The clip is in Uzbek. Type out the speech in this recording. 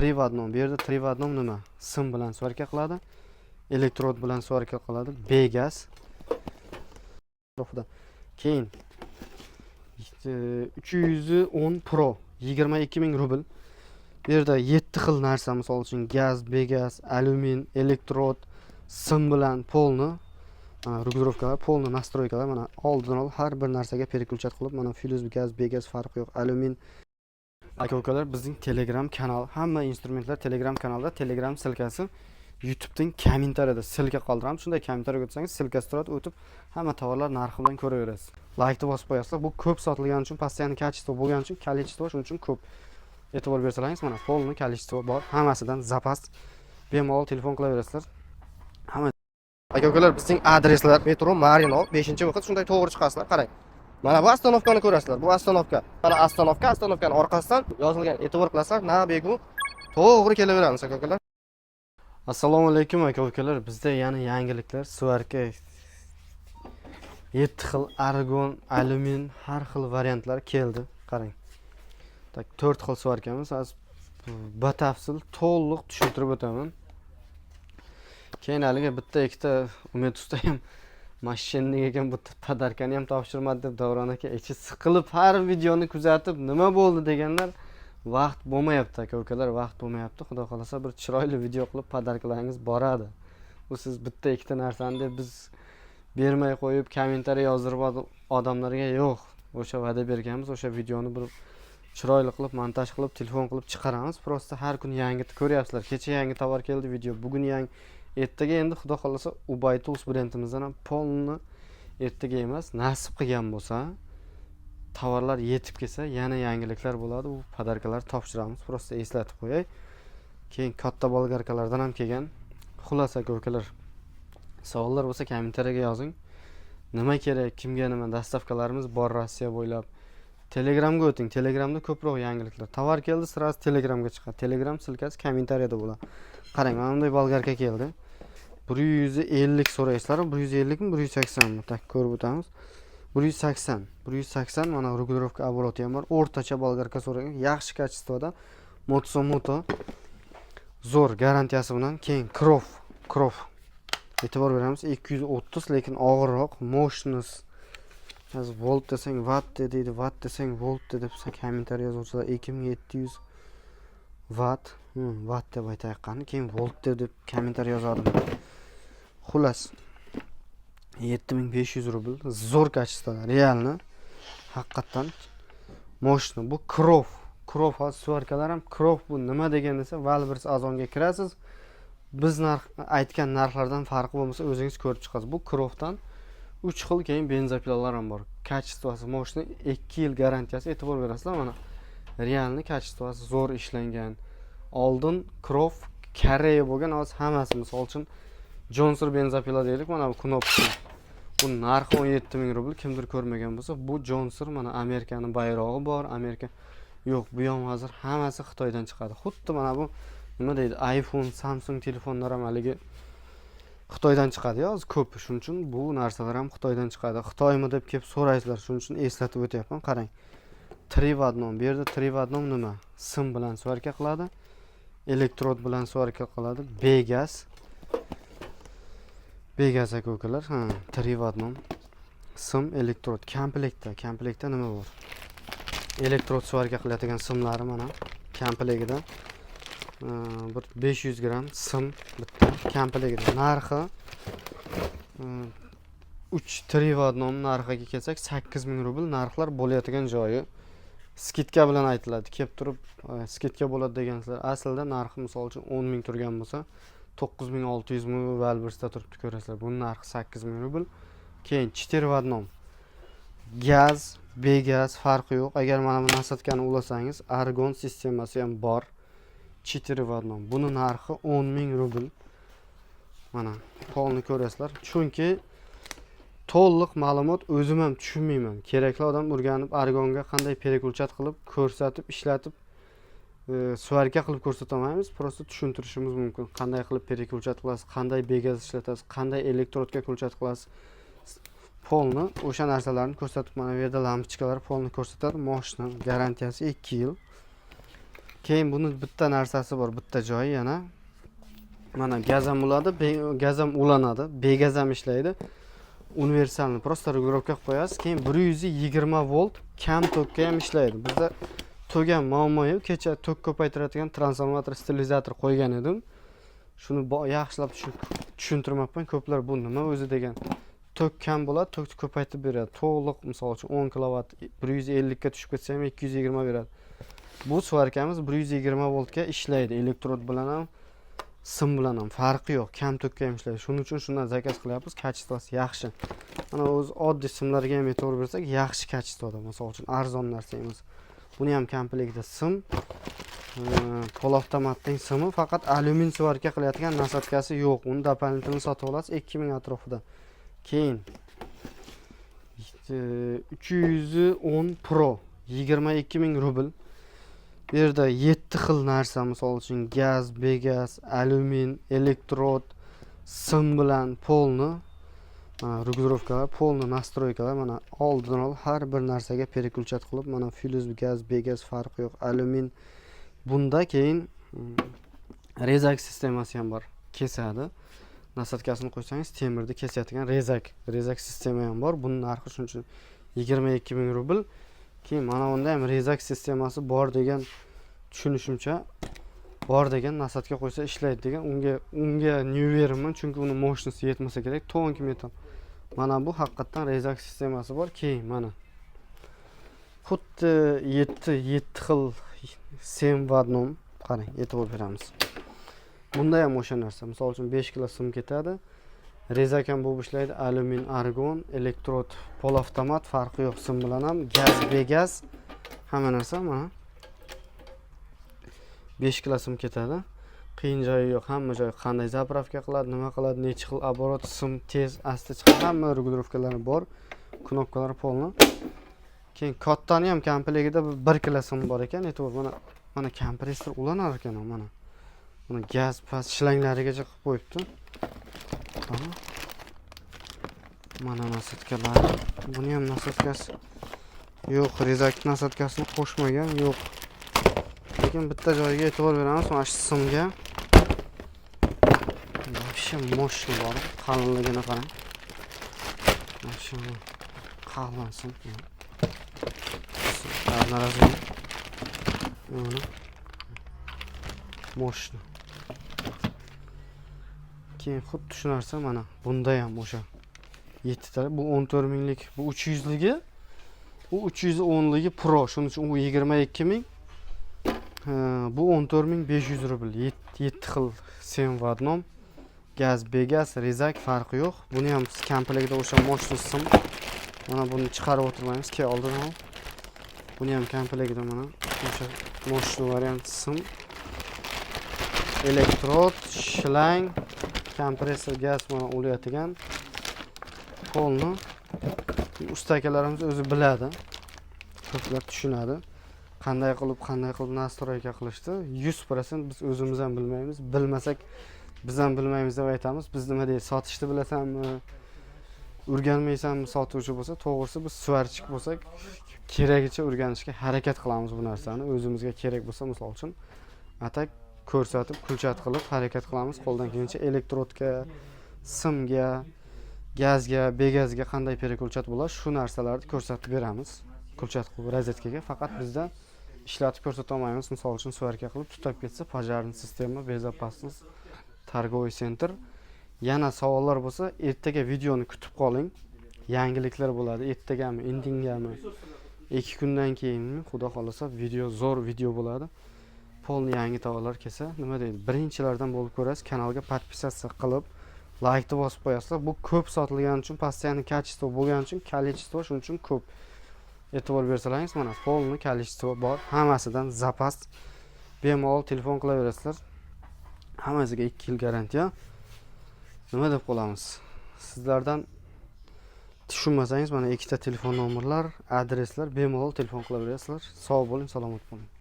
Trivadnom. Bu yerda Trivadnom nima? Sim bilan svarka qiladi. Elektrod bilan svarka qiladi. Begaz. Keyin 310 Pro 22 ming rubl. Bu yerda 7 xil narsa, misol uchun gaz, begaz, alyumin, elektrod, sim bilan polni regulirovkalar, polni nastroykalar mana oldin ol har bir narsaga переключать qilib, mana fyuz, gaz, begaz farqi yo'q. Alyumin. Aka-ukalar, bizning Telegram kanal, hamma instrumentlar Telegram kanalda, Telegram silkasi YouTube'ning kommentariyada silka qoldiramiz. Shunday kommentariyaga o'tsangiz, silkasi turadi, o'tib hamma tovarlar narxi bilan ko'raverasiz. Like-ni bosib qo'yasizlar. Bu ko'p sotilgani uchun, постоянно качество bo'lgani uchun, количество shuning uchun ko'p. E'tibor bersalaringiz, mana polni количество bor. Hammasidan zapas. Bemalol telefon qilaverasizlar. Hamma aka-ukalar, bizning adreslar metro Marinov 5-vaqt shunday to'g'ri chiqasizlar. Qarang. Mana bu ostanovkani ko'rasizlar. Bu ostanovka. Mana ostanovkani orqasidan yozilgan. E'tibor qilasizlar, na begu to'g'ri kelaveramiz aka-ukalar. Assalomu alaykum aka-ukalar. Bizda yana yangiliklar, svarka 7 xil argon, alyumin, har xil variantlar keldi. Qarang. Tak 4 xil svarkamiz. Hozir batafsil to'liq tushuntirib o'taman. Keyin haliga bitta ikkita Umid usta ham mashinning ekan bu padarkani ham topshirmadi deb Davron aka ichi siqilib har videoni kuzatib nima bo'ldi deganlar vaqt bo'lmayapti aka-ukalar, vaqt bo'lmayapti. Xudo xolasa bir chiroyli video qilib padarkalaringiz boradi. Bu siz bitta ikkita narsani deb biz bermay qo'yib kommentariy yozdirib odamlarga yo'q. O'sha va'da berganmiz, o'sha videoni bir chiroyli qilib montaj qilib telefon qilib chiqaramiz. Prosta har kun yangi ko'ryapsizlar. Kecha yangi tovar keldi video, bugun yangi. Ertaga endi xudo xolasa Ubay Tools brendimizdan ham polni ertaga emas, nasib qilgan bo'lsa, tovarlar yetib kelsa, yana yangiliklar bo'ladi. U padarkalar topshiramiz. Prosta eslatib qo'yay. Keyin katta bolgarkalardan ham kelgan. Xullas aka-ukalar, savollar bo'lsa kommentariyaga yozing. Nima kerak, kimga nima dastavkalarimiz bor Rossiya bo'ylab. Telegramga o'ting. Telegramda ko'proq yangiliklar. Tovar keldi, sirasi Telegramga chiqadi. Telegram silkasi kommentariyada bo'ladi. Qarang, mana bunday bolgarka keldi. 150 so'raysizlar, 150 mi, 180 mi? Tak ko'rib o'tamiz. 180 mana regulirovka obroti ham bor. O'rtacha bolgarka so'ragan, yaxshi kачествоda. Moto zo'r garantiyasi bilan. Keyin Krof. E'tibor beramiz, 230 lekin og'irroq, mощность. Hozir volt desang watt deydi, watt desang volt deb kommentariy yozuvchilar 2700 watt, watt deb aytayotgani, keyin volt deb kommentariy yozadim. Xullas 7500 rubl, zo'r kачествоda, realni, haqiqatan mощный. Bu Krof hozir svarkalar ham Krof bu nima degan desa, Valbers Azonga kirasiz. Biz aytgan narxlardan farqi bo'lmasa o'zingiz ko'rib chiqasiz. Bu Krofdan 3 xil keyin benzopilalar ham bor. Kачествоsi mощный, 2 yil garantiyasi. E'tibor berasizlar, mana realni kачествоsi zo'r ishlangan. Oldin Krof Koreya bo'lgan, hozir hammasi misol uchun Johnson benzopila deylik, mana bu knopka. Bu narxi 17000 rubl. Kimdir ko'rmagan bo'lsa, bu Johnson mana Amerikaning bayrog'i bor. Amerika yo'q, bu ham hozir hammasi Xitoydan chiqadi. Xuddi mana bu nima deydi, iPhone, Samsung telefonlar ham haligi Xitoydan chiqadi hozir ko'p. Shuning uchun bu narsalar ham Xitoydan chiqadi. Xitoymi deb kelib so'raysizlar. Shuning uchun eslatib o'tyapman. Qarang. Trivadnom. Bu yerda Trivadnom nima? Sim bilan svarka qiladi. Elektrod bilan svarka qiladi. Begaz aka-ukalar. Trivadnom. Sim, elektrod. Komplektda nima bor? Elektrod svarka qiladigan simlari mana komplektida. Bir 500 gram sim bitta komplektda. Narxi 3 Trivadnom narxiga kelsak 8000 rubl. Narxlar bo'layotgan joyi skitka bilan aytiladi. Kelib turib skitka bo'ladi degansizlar. Aslida narxi misol uchun 10000 turgan bo'lsa 9600 mi Valbersda turibdi, ko'rasizlar. Bu narxi 8000 rubl. Keyin Trivadnom. Gaz, begaz farqi yo'q. Agar mana bu nasatkani ulasangiz, argon sistemasi ham bor. Trivadnom. Buni narxi 10000 rubl. Mana polni ko'rasizlar. Chunki to'liq ma'lumot o'zim ham tushunmayman. Kerakli odam o'rganib argonga qanday переключать qilib, ko'rsatib, ishlatib, svarka qilib ko'rsatamaymiz. Prosta tushuntirishimiz mumkin. Qanday qilib переключать qilasiz, qanday begaz ishlatasiz, qanday elektrodga ko'rsatib qilasiz. Polni o'sha narsalarni ko'rsatib, mana bu yerda lampochkalar polni ko'rsatadi. Mashina garantiyasi 2 yil. Keyin buni bitta narsasi bor, bitta joyi yana. Mana gaz ham bo'ladi, gaz ham ulanadi, begaz ham ishlaydi. Universalni просто regulovka qilib qo'yasiz. Keyin 120 volt kam tokka ham ishlaydi. Bizda to'gan muammo yo'q. Kecha tok ko'paytiradigan transformator, sterilizator qo'ygan edim. Shuni yaxshilab tushuntirmabman. Ko'plar bu nima o'zi degan. Tok kam bo'ladi, tokni ko'paytirib beradi. To'liq, misol uchun 10 kilovat 150 ga tushib ketsa ham 220 beradi. Bu svarkamiz 120 voltga ishlaydi. Elektrod bilan ham, sim bilan ham farqi yo'q. Kam tokka ham ishlaydi. Shuning uchun shundan zakaz qilyapmiz. Kachествоsi yaxshi. Mana o'z oddiy simlarga ham e'tibor bersak, yaxshi kachествоda, misol uchun arzon narsa emas. Buni ham komplektda sim, polavtomatning simi, faqat alyumin svarka qilayotgan nasatkasi yo'q. Uni doполнительно sotib olasiz 2000 atrofida. Keyin 310 Pro 22000 rubl. Bu yerda 7 xil narsa, misol uchun gaz, begaz, alyumin, elektrod, sim bilan polni, regulovkalar, polni настройкалар, mana oldin har bir narsaga переключать qilib, mana fyuz, gaz, begaz farqi yo'q. Alyumin bunda keyin rezak sistemasi ham bor. Kesadi. Nasatkasini qo'ysangiz temirni kesadigan rezak sistema ham bor. Buning narxi shuning uchun 22000 rubl. Keyin mana bunda ham rezak sistemasi bor degan tushunishimcha, bor degan nasatka qo'ysa ishlaydi degan. Unga nyu-verimman, chunki uni mощности yetmasa kerak. Tonki metal. Mana bu haqiqatan rezak sistemasi bor. Keyin mana xuddi 7 xil sim va nom, qarang, e'tibor beramiz. Bunda ham o'sha narsa. Misol uchun 5 kilo sim ketadi. Rezak ham bo'lib ishlaydi. Alyumin, argon, elektrod, polavtomat farqi yo'q. Sim bilan ham gaz, begaz hamma narsa mana 5 kilo sim ketadi. Qiyin joyi yo'q. Hamma joy qanday zapravka qiladi, nima qiladi, necha xil оборот, sim tez, asta chiqadi. Hamma regulovkalari bor. Knopkalari polni. Keyin kattani ham komplektida 1 kilo sim bor ekan. E'tibor, mana kompressor ulanar ekan mana. Buni gaz pas shlanglarigacha qilib qo'yibdi. Mana nasatkalar. Buni ham nasatkasi yo'q, rezak nasatkasini qo'shmagan, yo'q. Lekin bitta joyiga e'tibor beramiz, mana shu simga. Вообще мощный bor, qalinligini qarang. Mana shu qalin sim. Narazı. Mощный. Keyin xuddi shu narsa mana bunda ham o'sha 7 ta, bu 14 minglik, bu 300 ligi, bu 310 ligi Pro, shuning uchun u 22000. Bu 14500 rubl. 7 xil sim va nom, gaz, begaz, rezak farqi yo'q. Buni ham komplektda o'sha mощный sim. Mana buni chiqarib o'tirmaymiz, ke oldin ham. Buni ham komplektda mana o'sha mощный variant sim. Elektrod, shlang, kompressor gaz mana ulayotgan polni ustakalarimiz o'zi biladi. Ko'plar tushunadi. Qanday qilib nastroyka qilishdi 100% biz o'zimiz ham bilmaymiz. Bilmasak biz ham bilmaymiz deb aytamiz. Biz nima deydi, sotishni bilasanmi, o'rganmaysanmi sotuvchi bo'lsa, to'g'risi biz svarchik bo'lsak, keragicha o'rganishga harakat qilamiz bu narsani. O'zimizga kerak bo'lsa, misol uchun atak ko'rsatib, kulchat qilib harakat qilamiz. Qo'ldan kelgancha elektrodga, simga, gazga, begazga qanday переключать bo'ladi, shu narsalarni ko'rsatib beramiz. Kulchat qilib rozetkaga faqat bizdan ishlatib ko'rsata olmaymiz. Misol uchun svarka qilib tutab ketsa, пожарный sistema, безопасность, торговый center. Yana savollar bo'lsa, ertaga videoni kutib qoling. Yangiliklar bo'ladi. Ertagami, indingami, 2 kundan keyinmi, xudo xolasa video, zo'r video bo'ladi. Polni yangi tovarlar kelsa, nima deydi? Birinchilardan bo'lib ko'rasiz. Kanalga подписаться qilib, like'ni bosib qo'yasizlar. Bu ko'p sotilgani uchun, постоянно качество bo'lgani uchun, количество shuning uchun ko'p. E'tibor bersalaringiz, mana polni количество bor. Hammasidan zapas. Bemalol telefon qilaverasizlar. Hammasiga 2 yil garantiya. Nima deb qolamiz? Sizlardan tushunmasangiz, mana ikkita telefon nomerlar, adreslar, bemalol telefon qilaverasizlar. Sog' bo'ling, salomat bo'ling.